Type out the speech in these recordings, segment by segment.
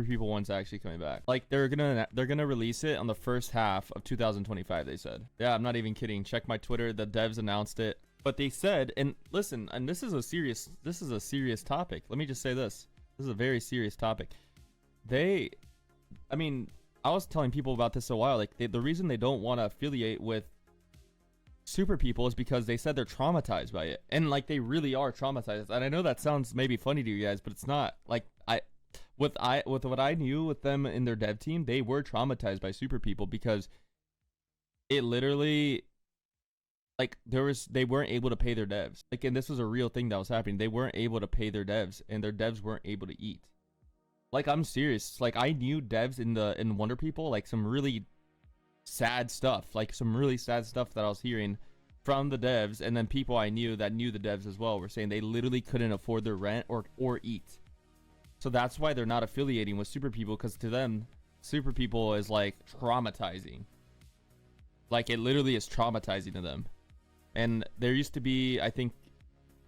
People one's actually coming back. Like they're gonna release it on the first half of 2025. They said. Yeah, I'm not even kidding. Check my Twitter. The devs announced it. But they said, and listen, and this is a serious topic. Let me just say this. This is a very serious topic. I mean, I was telling people about this a while. Like the reason they don't want to affiliate with Super People is because they said they're traumatized by it, and like they really are traumatized. And I know that sounds maybe funny to you guys, but it's not. Like with what I knew with them in their dev team, they were traumatized by Super People because it literally, like they weren't able to pay their devs. Like, and this was a real thing that was happening. They weren't able to pay their devs, and their devs weren't able to eat. Like, I'm serious. Like, I knew devs in Wonder People, like some really sad stuff, that I was hearing from the devs, and then people I knew that knew the devs as well were saying they literally couldn't afford their rent or eat. So that's why they're not affiliating with Super People, because to them, Super People is like traumatizing. Like, it literally is traumatizing to them. And there used to be, I think,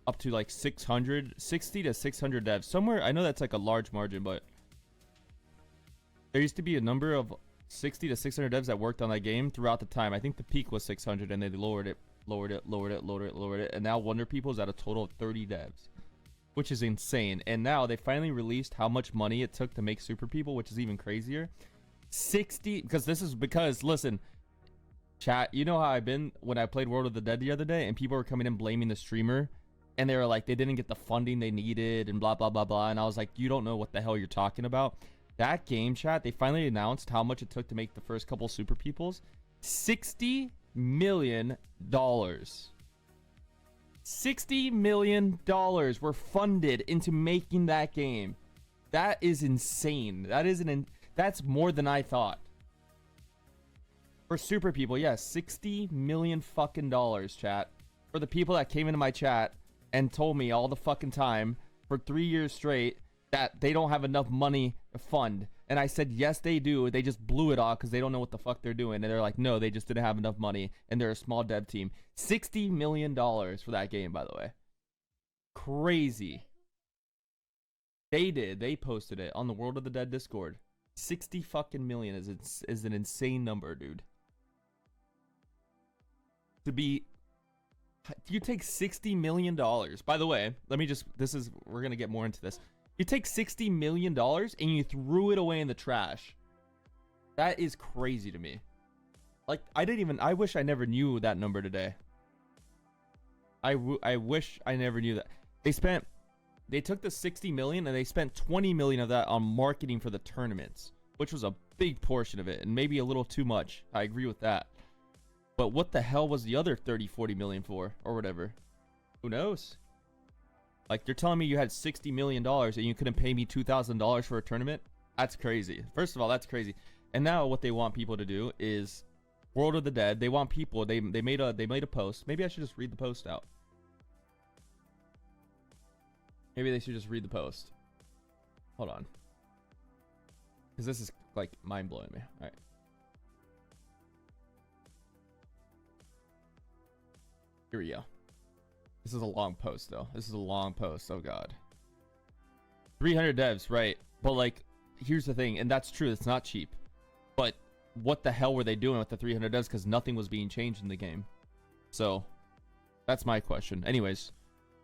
up to like 60 to 600 devs. Somewhere, I know that's like a large margin, but there used to be a number of 60 to 600 devs that worked on that game throughout the time. I think the peak was 600, and they lowered it. And now Wonder People is at a total of 30 devs, which is insane. And now they finally released how much money it took to make Super People, which is even crazier. 60, because listen, chat, you know how I've been when I played World of the Dead the other day, and people were coming in blaming the streamer, and they were like, they didn't get the funding they needed and blah blah blah blah. And I was like, you don't know what the hell you're talking about. That game, chat, they finally announced how much it took to make the first couple Super Peoples. $60 million. $60 million were funded into making that game. That is insane. That's more than I thought. For Super People, yes, $60 million fucking dollars, chat. For the people that came into my chat and told me all the fucking time for 3 years straight that they don't have enough money to fund. And I said, yes, they do. They just blew it off because they don't know what the fuck they're doing. And they're like, no, they just didn't have enough money. And they're a small dev team. $60 million for that game, by the way. Crazy. They posted it on the World of the Dead Discord. 60 fucking million is an insane number, dude. You take $60 million. By the way, we're going to get more into this. You take $60 million and you threw it away in the trash. That is crazy to me. Like, I wish I never knew that number today. I wish I never knew that. They took the $60 million and they spent $20 million of that on marketing for the tournaments, which was a big portion of it and maybe a little too much. I agree with that. But what the hell was the other 30-40 million for, or whatever? Who knows? Like, you're telling me you had $60 million and you couldn't pay me $2,000 for a tournament? That's crazy. First of all, that's crazy. And now what they want people to do is World of the Dead. They want people. They made a post. Maybe I should just read the post out. Maybe they should just read the post. Hold on. Because this is like mind blowing me. All right. Here we go. This is a long post, though. This is a long post. Oh, God. 300 devs, right. But, like, here's the thing. And that's true. It's not cheap. But what the hell were they doing with the 300 devs? Because nothing was being changed in the game. So, that's my question. Anyways,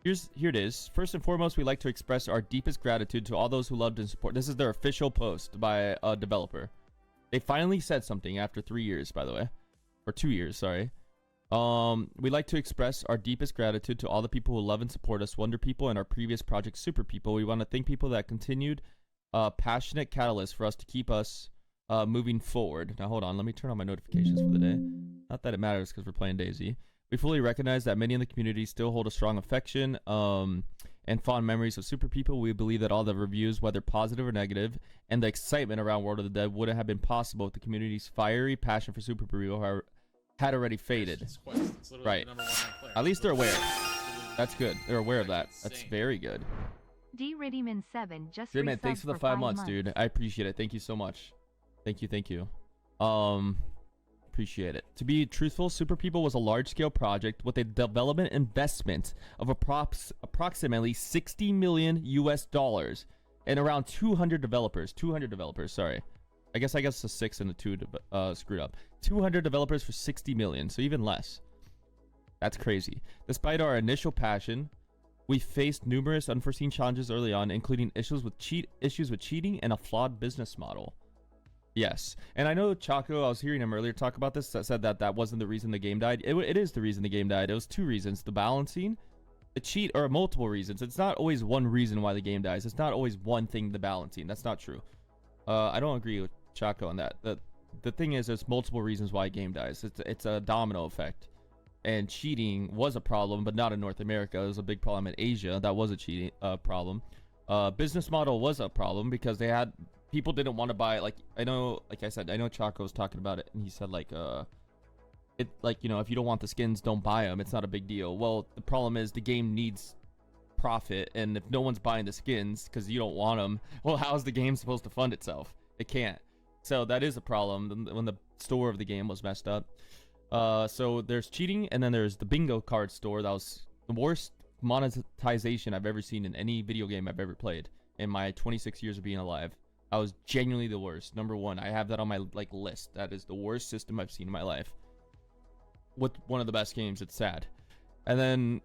here it is. First and foremost, we'd like to express our deepest gratitude to all those who loved and support. This is their official post by a developer. They finally said something after 3 years, by the way. Or 2 years, sorry. We'd like to express our deepest gratitude to all the people who love and support us, Wonder People, and our previous project, Super People. We want to thank people that continued passionate catalyst for us to keep us moving forward. Now, hold on. Let me turn on my notifications for the day. Not that it matters because we're playing DayZ. We fully recognize that many in the community still hold a strong affection and fond memories of Super People. We believe that all the reviews, whether positive or negative, and the excitement around World of the Dead wouldn't have been possible if the community's fiery passion for Super People had already faded. Right. At least they're aware. That's good. They're aware of that. That's very good. D-Riddyman7 just Riddyman, thanks for the 5 months, dude. I appreciate it. Thank you so much. Thank you. Appreciate it. To be truthful, Super People was a large-scale project with a development investment of approximately $60 million US. and around 200 developers. 200 developers, sorry. I guess a 6 and a 2 screwed up. 200 developers for 60 million, so even less. That's crazy. Despite our initial passion, we faced numerous unforeseen challenges early on, including issues with cheating and a flawed business model. Yes, and I know Choco, I was hearing him earlier talk about this, that said that wasn't the reason the game died. It is the reason the game died. It was 2 reasons: the balancing, the cheat, or multiple reasons. It's not always one reason why the game dies. It's not always one thing, the balancing. That's not true. I don't agree with Choco on that. The thing is, there's multiple reasons why a game dies. It's a domino effect. And cheating was a problem, but not in North America. It was a big problem in Asia. That was a cheating problem. Business model was a problem because people didn't want to buy. Like I said, I know Choco was talking about it, and he said if you don't want the skins, don't buy them. It's not a big deal. Well, the problem is the game needs profit, and if no one's buying the skins because you don't want them, well, how's the game supposed to fund itself? It can't. So that is a problem when the store of the game was messed up. So there's cheating, and then there's the bingo card store. That was the worst monetization I've ever seen in any video game I've ever played in my 26 years of being alive. I was genuinely the worst. Number 1, I have that on my list. That is the worst system I've seen in my life. With one of the best games, it's sad. And then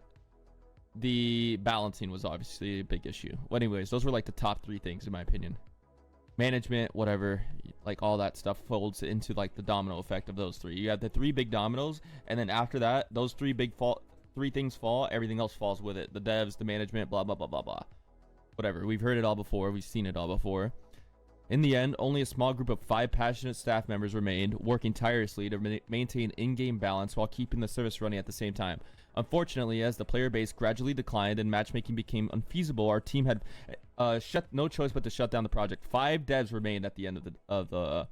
the balancing was obviously a big issue. Well, anyways, those were the top 3 things in my opinion. Management, whatever, all that stuff folds into the domino effect of those 3. You have the 3 big dominoes, and then after that, those 3 things fall, everything else falls with it. The devs, the management, blah blah blah blah blah. Whatever. We've heard it all before. We've seen it all before. In the end, only a small group of 5 passionate staff members remained, working tirelessly to maintain in-game balance while keeping the service running at the same time. Unfortunately, as the player base gradually declined and matchmaking became unfeasible, our team had no choice but to shut down the project. 5 devs remained at the end of the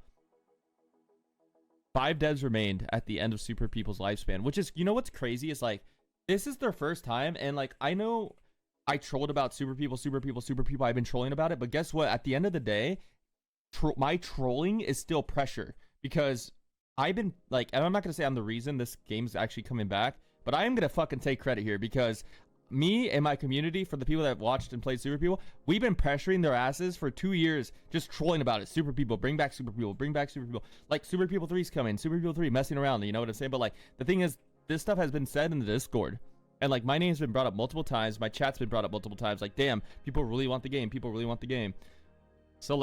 5 devs remained at the end of Super People's lifespan, which is, what's crazy is this is their first time, and I know I trolled about Super People. I've been trolling about it, but guess what? At the end of the day, my trolling is still pressure because I've been and I'm not gonna say I'm the reason this game's actually coming back, but I am gonna fucking take credit here because me and my community, for the people that have watched and played Super People, we've been pressuring their asses for 2 years, just trolling about it. Super People, bring back Super People, bring back Super People. Super People 3's coming, Super People 3, messing around, you know what I'm saying? But the thing is, this stuff has been said in the Discord, and my name's been brought up multiple times, my chat's been brought up multiple times. Damn, people really want the game. People really want the game. So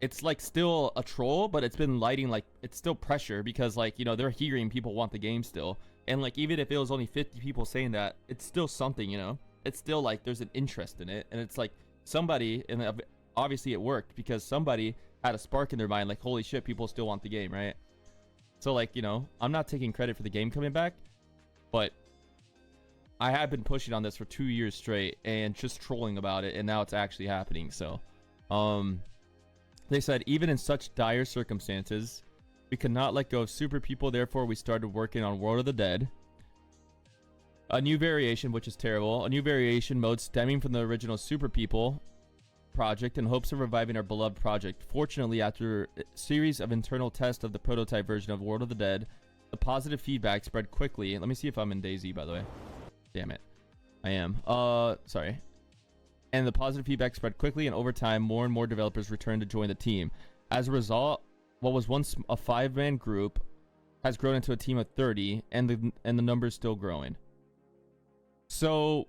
it's still a troll, but it's been lighting it's still pressure because they're hearing people want the game still. And even if it was only 50 people saying that, it's still something, it's still there's an interest in it, and it's somebody, and obviously it worked because somebody had a spark in their mind, holy shit, people still want the game, right? So I'm not taking credit for the game coming back, but I have been pushing on this for 2 years straight and just trolling about it, and now it's actually happening. So they said, even in such dire circumstances, we could not let go of Super People, therefore we started working on World of the Dead. A new variation, which is terrible. A new variation mode stemming from the original Super People project in hopes of reviving our beloved project. Fortunately, after a series of internal tests of the prototype version of World of the Dead, the positive feedback spread quickly. Let me see if I'm in DayZ, by the way. Damn it. I am. Sorry. And the positive feedback spread quickly, and over time, more and more developers returned to join the team. As a result, what was once a 5-man group has grown into a team of 30, and the number is still growing. So,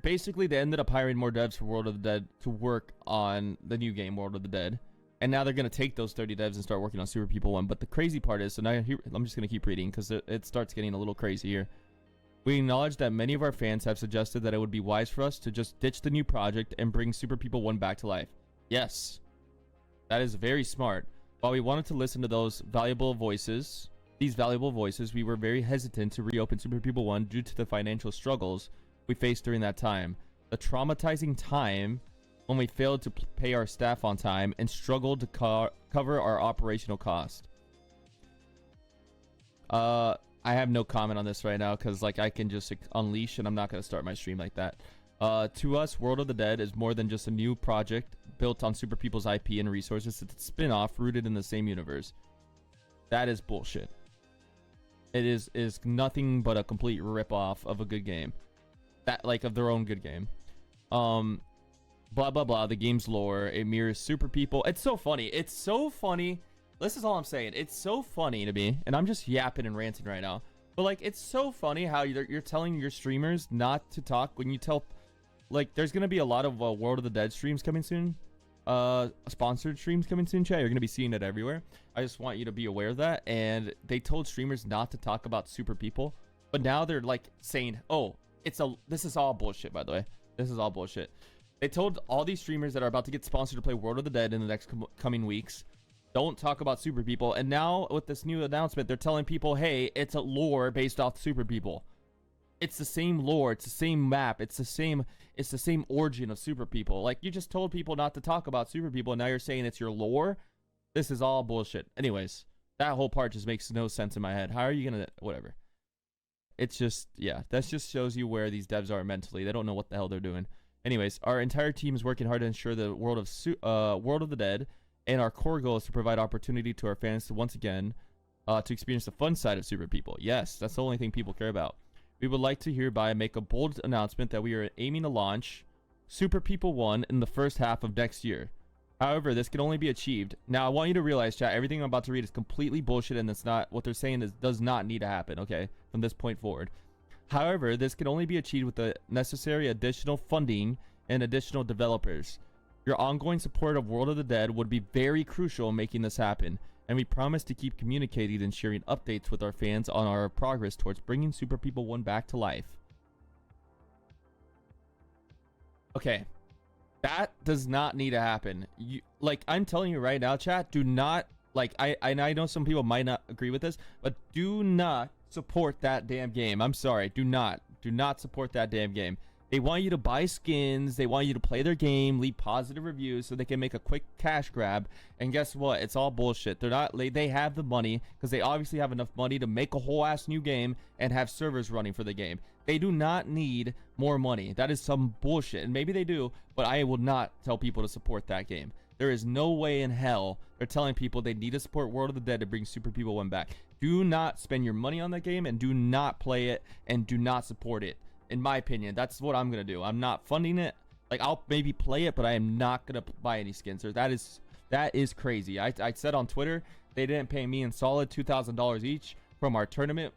basically, they ended up hiring more devs for World of the Dead to work on the new game, World of the Dead. And now they're going to take those 30 devs and start working on Super People 1. But the crazy part is, so now I'm just going to keep reading because it starts getting a little crazy here. We acknowledge that many of our fans have suggested that it would be wise for us to just ditch the new project and bring Super People 1 back to life. Yes, that is very smart. While we wanted to listen to these valuable voices, we were very hesitant to reopen Super People 1 due to the financial struggles we faced during that time. The traumatizing time when we failed to pay our staff on time and struggled to cover our operational cost. I have no comment on this right now because I can just unleash, and I'm not going to start my stream like that. To us, World of the Dead is more than just a new project built on Super People's IP and resources. It's a spin-off rooted in the same universe. That is bullshit. It is nothing but a complete rip-off of a good game. That of their own good game. blah blah blah. The game's lore, it mirrors super people. It's so funny. It's so funny. This is all I'm saying. It's so funny to me, and I'm just yapping and ranting right now. But like, it's so funny how you're telling your streamers not to talk when you tell, like, there's gonna be a lot of World of the Dead streams coming soon. Sponsored streams coming soon, chat. You're gonna be seeing it everywhere. I just want you to be aware of that. And they told streamers not to talk about super people, but now they're like saying, oh, this is all bullshit, by the way. This is all bullshit. They told all these streamers that are about to get sponsored to play World of the Dead in the next coming weeks, don't talk about super people. And now with this new announcement, they're telling people, hey, it's a lore based off super people. It's the same lore, it's the same map, it's the same origin of super people. Like, you just told people not to talk about super people, and now you're saying it's your lore. This is all bullshit. Anyways, that whole part just makes no sense in my head. How are you gonna, whatever. It's just, yeah, that just shows you where these devs are mentally. They don't know what the hell they're doing. Anyways, our entire team is working hard to ensure the world of the Dead, and our core goal is to provide opportunity to our fans to once again to experience the fun side of super people. Yes, that's the only thing people care about. We would like to hereby make a bold announcement that we are aiming to launch Super People 1 in the first half of next year. However, this can only be achieved. Now, I want you to realize, chat, everything I'm about to read is completely bullshit, and it's not what they're saying does not need to happen, okay, from this point forward. However, this can only be achieved with the necessary additional funding and additional developers. Your ongoing support of World of the Dead would be very crucial in making this happen, and we promise to keep communicating and sharing updates with our fans on our progress towards bringing Super People 1 back to life. Okay. That does not need to happen. Like, I'm telling you right now, chat, do not, like, I know some people might not agree with this, but do not support that damn game. I'm sorry. Do not support that damn game. They want you to buy skins. They want you to play their game, leave positive reviews so they can make a quick cash grab. And guess what? It's all bullshit. They're not, they have the money because they obviously have enough money to make a whole ass new game and have servers running for the game. They do not need more money. That is some bullshit. And maybe they do, but I will not tell people to support that game. There is no way in hell they're telling people they need to support World of the Dead to bring Super People 1 back. Do not spend your money on that game, and do not play it, and do not support it. In my opinion, that's what I'm going to do. I'm not funding it. Like, I'll maybe play it, but I am not going to buy any skins. That is crazy. I said on Twitter, they didn't pay me in solid $2,000 each from our tournament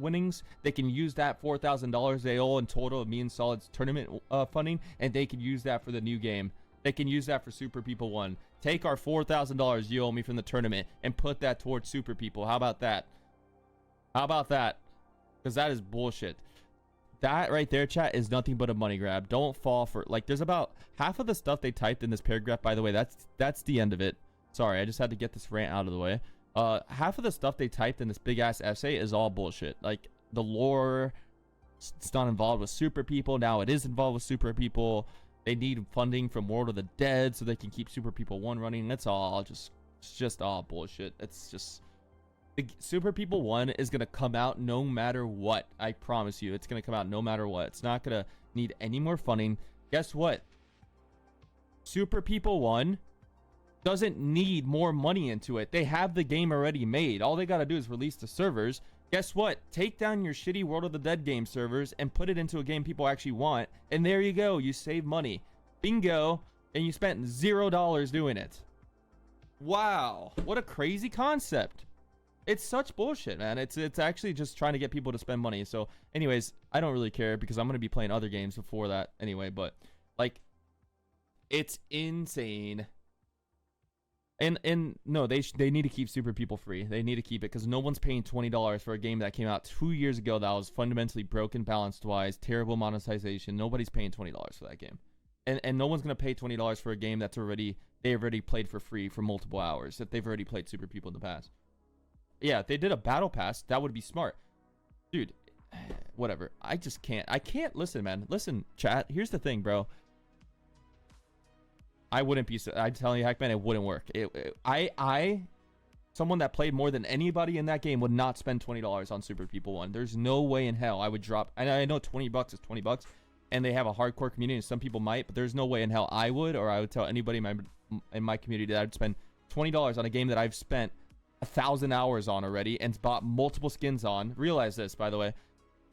winnings. They can use that $4,000 they owe in total of me and Solid's tournament funding, and they can use that for the new game. They can use that for Super People 1. Take our $4,000 you owe me from the tournament and put that towards Super People. How about that? How about that? Because that is bullshit. That right there, chat, is nothing but a money grab. Don't fall for, like, there's about half of the stuff they typed in this paragraph, by the way, that's the end of it. Sorry, I just had to get this rant out of the way. Half of the stuff they typed in this big ass essay is all bullshit. Like, the lore, it's not involved with Super People. Now it is involved with Super People. They need funding from World of the Dead so they can keep Super People 1 running. That's all it's just all bullshit. It's just, Super People 1 is going to come out no matter what. I promise you, it's going to come out no matter what. It's not going to need any more funding. Guess what? Super People 1 doesn't need more money into it. They have the game already made. All they got to do is release the servers. Guess what? Take down your shitty World of the Dead game servers and put it into a game people actually want. And there you go. You save money. Bingo. And you spent $0 doing it. Wow. What a crazy concept. It's such bullshit, man. It's actually just trying to get people to spend money. So anyways, I don't really care because I'm going to be playing other games before that anyway. But, like, it's insane. And no, they need to keep Super People free. They need to keep it because no one's paying $20 for a game that came out 2 years ago that was fundamentally broken balanced wise, terrible monetization. Nobody's paying $20 for that game, and no one's gonna pay $20 for a game that's they've already played for free for multiple hours if they've already played Super People in the past. Yeah, if they did a battle pass, that would be smart, dude. Whatever. I can't listen, man. Listen, chat. Here's the thing, bro. I wouldn't be. I'm telling you, Hackman, it wouldn't work. Someone that played more than anybody in that game would not spend $20 on Super People 1. There's no way in hell I would drop. And I know $20 is $20, and they have a hardcore community, and some people might, but there's no way in hell I would, or I would tell anybody in my community that I'd spend $20 on a game that I've spent 1,000 hours on already and bought multiple skins on. Realize this, by the way.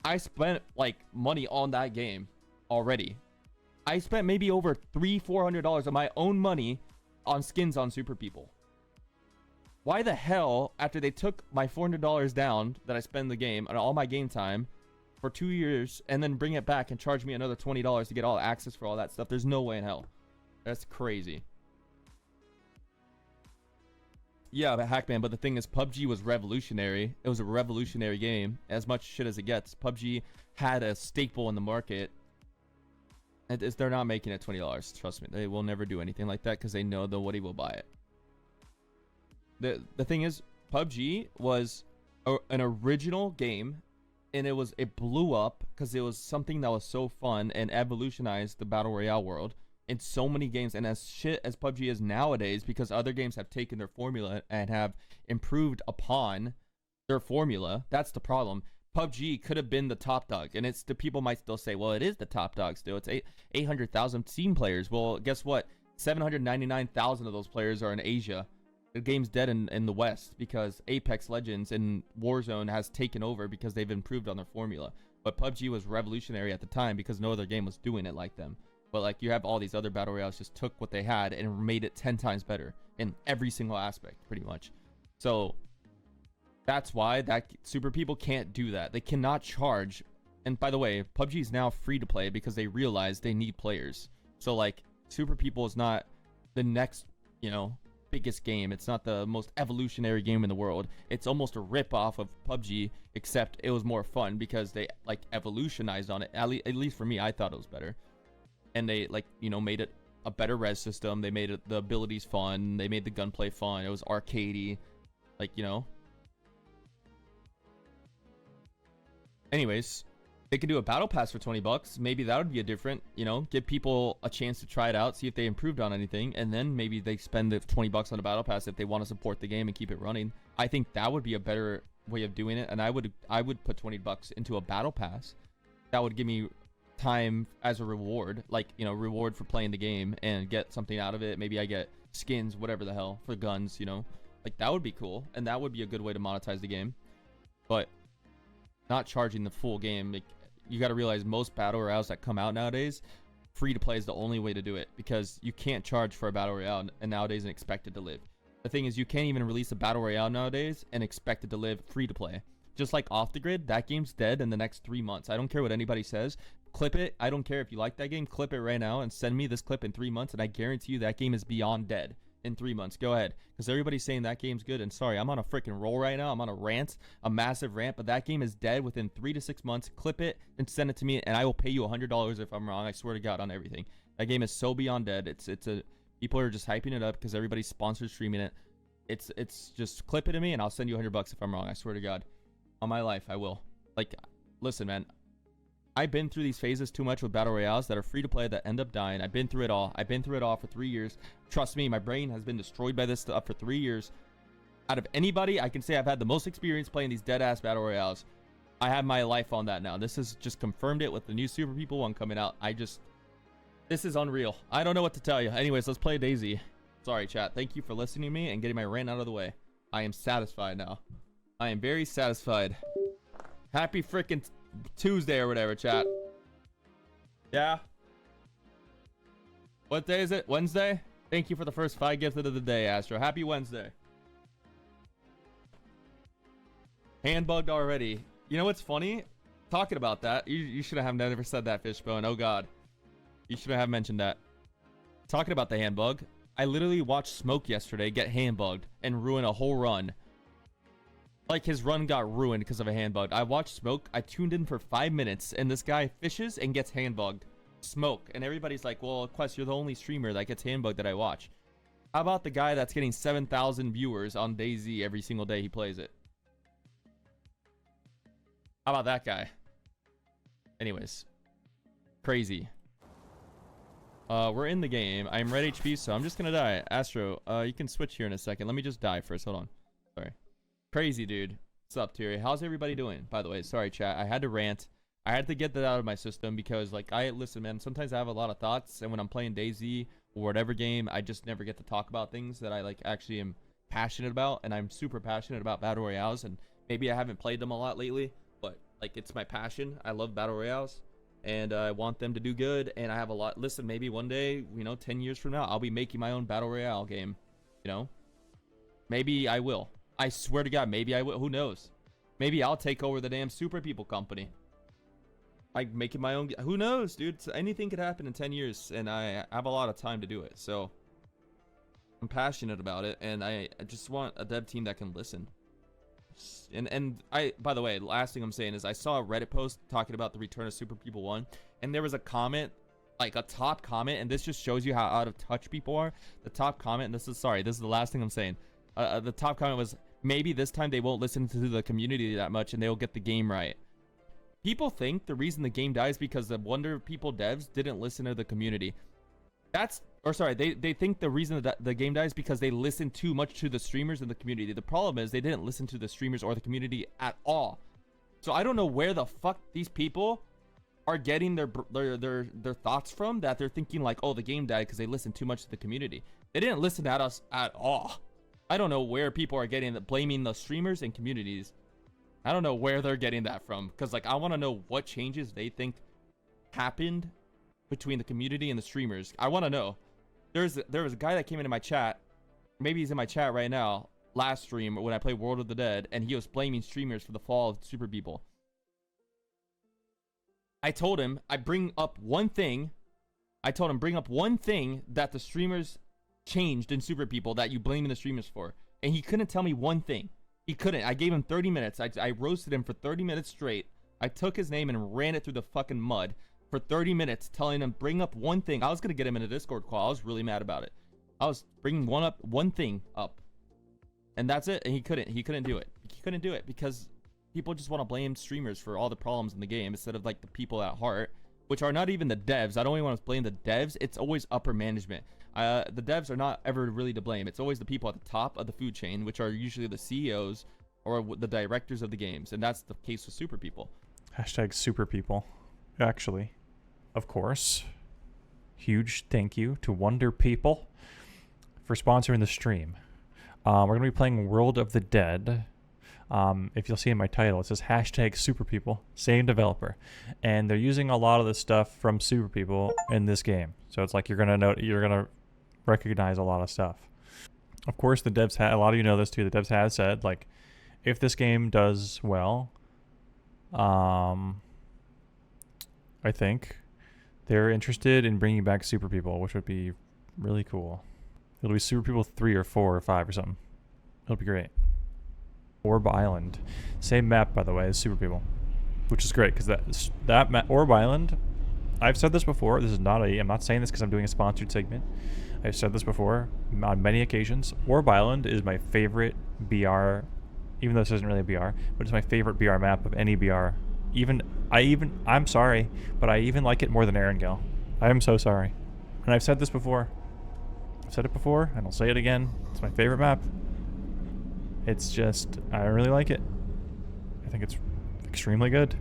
I spent, like, money on that game already. I spent maybe over $300-400 of my own money on skins on Super People. Why the hell, after they took my $400 down that I spend in the game and all my game time for 2 years, and then bring it back and charge me another $20 to get all access for all that stuff? There's no way in hell. That's crazy. Yeah, but Hackman, but the thing is, PUBG was revolutionary. It was a revolutionary game. As much shit as it gets. PUBG had a staple in the market. They're not making it $20. Trust me. They will never do anything like that because they know nobody will buy it. The thing is, PUBG was an original game, and it blew up because it was something that was so fun and evolutionized the Battle Royale world in so many games. And as shit as PUBG is nowadays, because other games have taken their formula and have improved upon their formula, that's the problem. PUBG could have been the top dog, and the people might still say, well, it is the top dog still. It's 800,000 Steam players. Well, guess what? 799,000 of those players are in Asia. The game's dead in the West because Apex Legends and Warzone has taken over because they've improved on their formula. But PUBG was revolutionary at the time because no other game was doing it like them. But like, you have all these other battle royales just took what they had and made it 10 times better in every single aspect, pretty much. So that's why that Super People can't do that. They cannot charge. And by the way, PUBG is now free to play because they realize they need players. So like, Super People is not the next, biggest game. It's not the most evolutionary game in the world. It's almost a rip-off of PUBG, except it was more fun because they like evolutionized on it. At least for me, I thought it was better. And they made it a better res system. They made the abilities fun. They made the gunplay fun. It was arcadey. Anyways, they could do a battle pass for $20. Maybe that would be a different, give people a chance to try it out, see if they improved on anything, and then maybe they spend the $20 on a battle pass if they want to support the game and keep it running. I think that would be a better way of doing it, and I would put $20 into a battle pass. That would give me time as a reward, reward for playing the game and get something out of it. Maybe I get skins, whatever the hell, for guns, that would be cool, and that would be a good way to monetize the game. But not charging the full game, you got to realize most battle royales that come out nowadays, free to play is the only way to do it, because you can't charge for a battle royale and nowadays and expect it to live. The thing is, you can't even release a battle royale nowadays and expect it to live free to play. Just like Off the Grid, that game's dead in the next 3 months. I don't care what anybody says. Clip it. I don't care if you like that game. Clip it right now and send me this clip in 3 months, and I guarantee you that game is beyond dead in 3 months. Go ahead, because everybody's saying that game's good, and sorry, I'm on a freaking roll right now. I'm on a rant, a massive rant, but that game is dead within 3 to 6 months. Clip it and send it to me, and I will pay you $100 if I'm wrong. I swear to God on everything. That game is so beyond dead. People are just hyping it up because everybody's sponsored streaming it. It's just clip it to me, and I'll send you $100 if I'm wrong. I swear to God, on my life, I will. Listen, man. I've been through these phases too much with battle royales that are free to play that end up dying. I've been through it all. I've been through it all for 3 years. Trust me, my brain has been destroyed by this stuff for 3 years. Out of anybody, I can say I've had the most experience playing these dead-ass battle royales. I have my life on that now. This has just confirmed it with the new Super People one coming out. This is unreal. I don't know what to tell you. Anyways, let's play DayZ. Sorry, chat. Thank you for listening to me and getting my rant out of the way. I am satisfied now. I am very satisfied. Happy freaking Tuesday or whatever, chat. Yeah. What day is it? Wednesday? Thank you for the first 5 gifted of the day, Astro. Happy Wednesday. Hand bugged already. You know what's funny? Talking about that, you should have never said that, Fishbone. Oh God, you should have mentioned that. Talking about the hand bug, I literally watched Smoke yesterday get hand bugged and ruin a whole run. Like, his run got ruined because of a hand bug. I watched Smoke. I tuned in for 5 minutes, and this guy fishes and gets hand bugged. Smoke. And everybody's like, well, Quest, you're the only streamer that gets hand bugged that I watch. How about the guy that's getting 7,000 viewers on DayZ every single day he plays it? How about that guy? Anyways. Crazy. We're in the game. I'm red HP, so I'm just gonna die. Astro, you can switch here in a second. Let me just die first. Hold on. Sorry. Crazy, dude. What's up, Terry? How's everybody doing, by the way? Sorry, chat. I had to rant. I had to get that out of my system because, listen, man, sometimes I have a lot of thoughts, and when I'm playing DayZ or whatever game, I just never get to talk about things that I, actually am passionate about, and I'm super passionate about Battle Royales, and maybe I haven't played them a lot lately, but, it's my passion. I love Battle Royales, and I want them to do good. And I have a lot. Listen, maybe one day, 10 years from now, I'll be making my own battle royale game. Maybe I will. I swear to God, maybe I will. Who knows? Maybe I'll take over the damn Super People company. Like making my own. Who knows, dude? Anything could happen in 10 years, and I have a lot of time to do it. So I'm passionate about it, and I just want a dev team that can listen. And by the way, last thing I'm saying is I saw a Reddit post talking about the return of Super People 1, and there was a comment, like a top comment, and this just shows you how out of touch people are. The top comment, and this is the last thing I'm saying. The top comment was, maybe this time they won't listen to the community that much, and they'll get the game right. People think the reason the game dies because the Wonder People devs didn't listen to the community. They think the reason that the game dies because they listen too much to the streamers and the community. The problem is they didn't listen to the streamers or the community at all. So I don't know where the fuck these people are getting their thoughts from, that they're thinking like, oh, the game died because they listened too much to the community. They didn't listen to us at all. I don't know where people are getting that, blaming the streamers and communities. I don't know where they're getting that from, because like I want to know what changes they think happened between the community and the streamers. I want to know. There was a guy that came into my chat, maybe he's in my chat right now, last stream when I played World of the Dead, and he was blaming streamers for the fall of Super People. I told him bring up one thing that the streamers changed in Super People that you blaming the streamers for, and he couldn't tell me one thing. He couldn't. I gave him 30 minutes. I roasted him for 30 minutes straight. I took his name and ran it through the fucking mud for 30 minutes, telling him bring up one thing. I was gonna get him in a Discord call. I was really mad about it. I was bringing one thing up, and that's it. And he couldn't do it. He couldn't do it because people just want to blame streamers for all the problems in the game instead of like the people at heart, which are not even the devs. I don't even want to blame the devs. It's always upper management. The devs are not ever really to blame. It's always the people at the top of the food chain, which are usually the CEOs or the directors of the games, and that's the case with Super People. Hashtag Super People. Actually, of course, huge thank you to Wonder People for sponsoring the stream. We're going to be playing World of the Dead. If you'll see in my title, it says hashtag Super People, same developer. And they're using a lot of the stuff from Super People in this game. So it's like you're going to recognize a lot of stuff. Of course, the devs a lot of you know this too. The devs have said, like, if this game does well, I think they're interested in bringing back Super People, which would be really cool. It'll be Super People 3 or 4 or 5 or something. It'll be great. Orb Island. Same map, by the way, as Super People, which is great because that map, Orb Island, I've said this before. I'm not saying this because I'm doing a sponsored segment. I've said this before on many occasions. Orb Island is my favorite BR, even though this isn't really a BR, but it's my favorite BR map of any BR. I'm sorry, but I even like it more than Erangel. I am so sorry. And I've said this before. I've said it before, and I'll say it again. It's my favorite map. It's just, I really like it. I think it's extremely good.